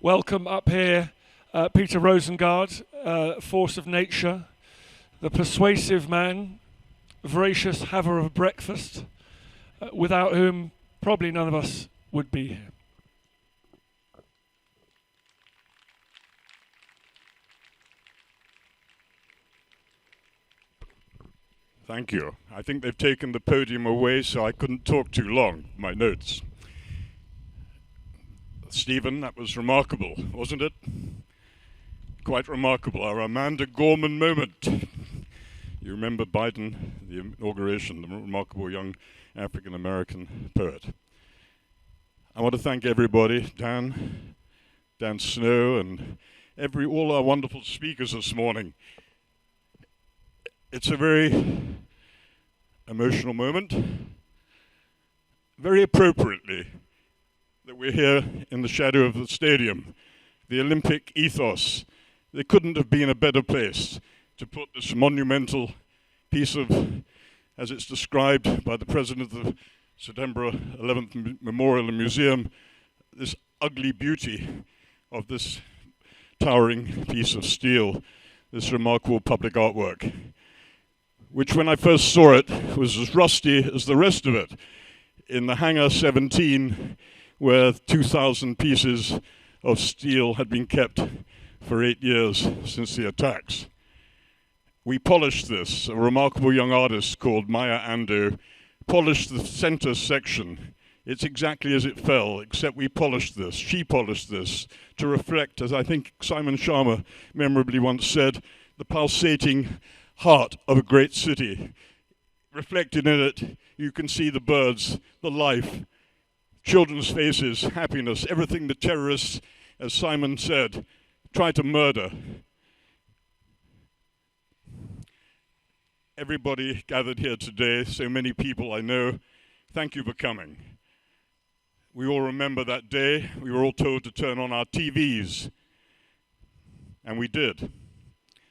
welcome up here Peter Rosengard, force of nature, the persuasive man, voracious haver of breakfast, without whom probably none of us would be here. Thank you. I think they've taken the podium away, so I couldn't talk too long. My notes. Stephen, that was remarkable, wasn't it? Quite remarkable. Our Amanda Gorman moment. You remember Biden, the inauguration, the remarkable young African-American poet. I want to thank everybody, Dan Snow, and all our wonderful speakers this morning. It's a very emotional moment, very appropriately, that we're here in the shadow of the stadium, the Olympic ethos. There couldn't have been a better place to put this monumental piece of, as it's described by the president of the September 11th Memorial and Museum, this ugly beauty of this towering piece of steel, this remarkable public artwork, which when I first saw it was as rusty as the rest of it in the Hangar 17, where 2,000 pieces of steel had been kept for 8 years since the attacks. We polished this. A remarkable young artist called Maya Angelou polished the center section. It's exactly as it fell, except we polished this. She polished this to reflect, as I think Simon Sharma memorably once said, the pulsating heart of a great city. Reflected in it, you can see the birds, the life, children's faces, happiness, everything the terrorists, as Simon said, try to murder. Everybody gathered here today, so many people I know, thank you for coming. We all remember that day. We were all told to turn on our TVs, and we did.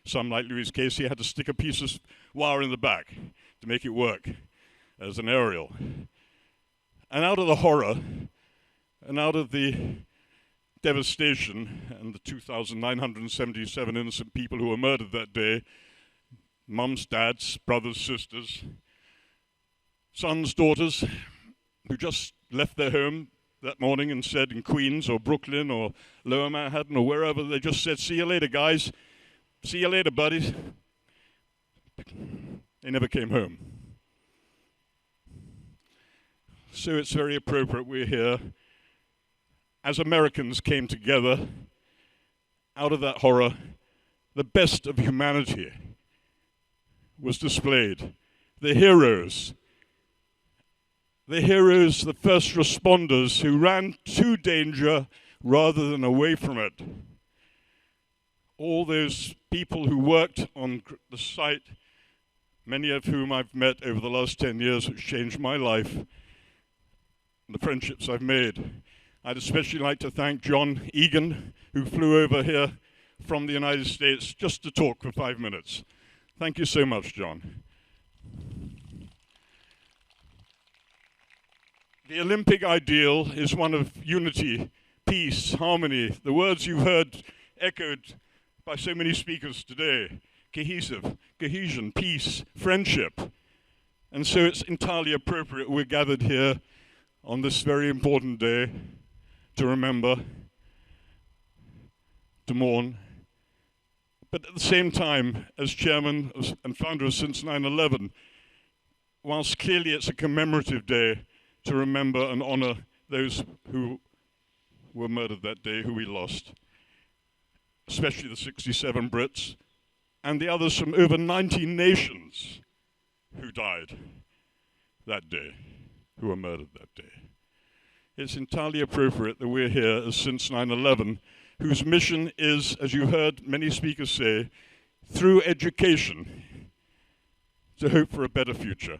Some, like Louis Casey, had to stick a piece of wire in the back to make it work as an aerial. And out of the horror, and out of the devastation, and the 2,977 innocent people who were murdered that day, mums, dads, brothers, sisters, sons, daughters, who just left their home that morning and said in Queens or Brooklyn or Lower Manhattan or wherever, they just said, "See you later, guys. See you later, buddies." They never came home. So it's very appropriate we're here. As Americans came together, out of that horror, the best of humanity was displayed. The heroes, the first responders who ran to danger rather than away from it. All those people who worked on the site, many of whom I've met over the last 10 years, which changed my life, and the friendships I've made. I'd especially like to thank John Egan, who flew over here from the United States just to talk for 5 minutes. Thank you so much, John. The Olympic ideal is one of unity, peace, harmony. The words you've heard echoed by so many speakers today: cohesion, peace, friendship. And so it's entirely appropriate we're gathered here on this very important day to remember, to mourn. But at the same time, as chairman and founder of Since 9/11, whilst clearly it's a commemorative day to remember and honor those who were murdered that day, who we lost, especially the 67 Brits, and the others from over 90 nations who died that day, who were murdered that day. It's entirely appropriate that we're here as Since 9/11, whose mission is, as you heard many speakers say, through education, to hope for a better future.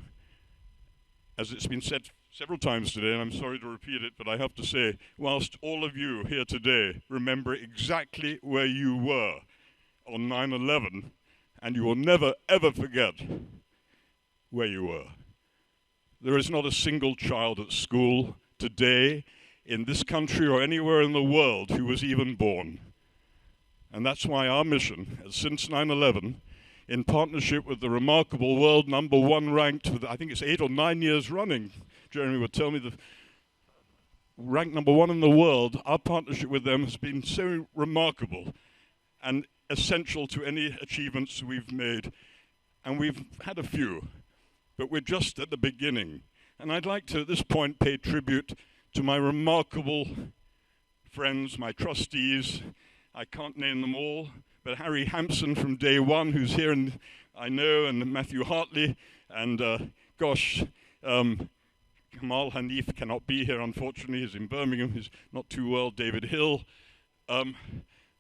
As it's been said several times today, and I'm sorry to repeat it, but I have to say, whilst all of you here today remember exactly where you were on 9/11, and you will never, ever forget where you were. There is not a single child at school today in this country or anywhere in the world who was even born. And that's why our mission, since 9/11, in partnership with the remarkable world #1 ranked, I think it's 8 or 9 years running, Jeremy would tell me, the ranked #1 in the world, our partnership with them has been so remarkable and essential to any achievements we've made. And we've had a few, but we're just at the beginning. And I'd like to, at this point, pay tribute to my remarkable friends, my trustees. I can't name them all, but Harry Hampson from day one, who's here, and I know, and Matthew Hartley, and Kamal Hanif cannot be here, unfortunately. He's in Birmingham. He's not too well. David Hill.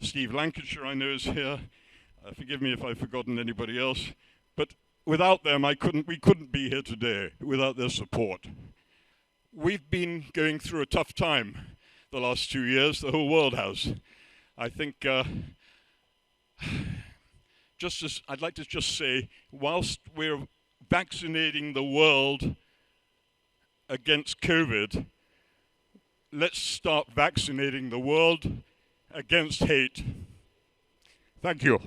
Steve Lancashire, I know, is here. Forgive me if I've forgotten anybody else. But without them, we couldn't be here today, without their support. We've been going through a tough time the last 2 years. The whole world has. I think, I'd like to just say, whilst we're vaccinating the world against COVID, let's start vaccinating the world against hate. Thank you.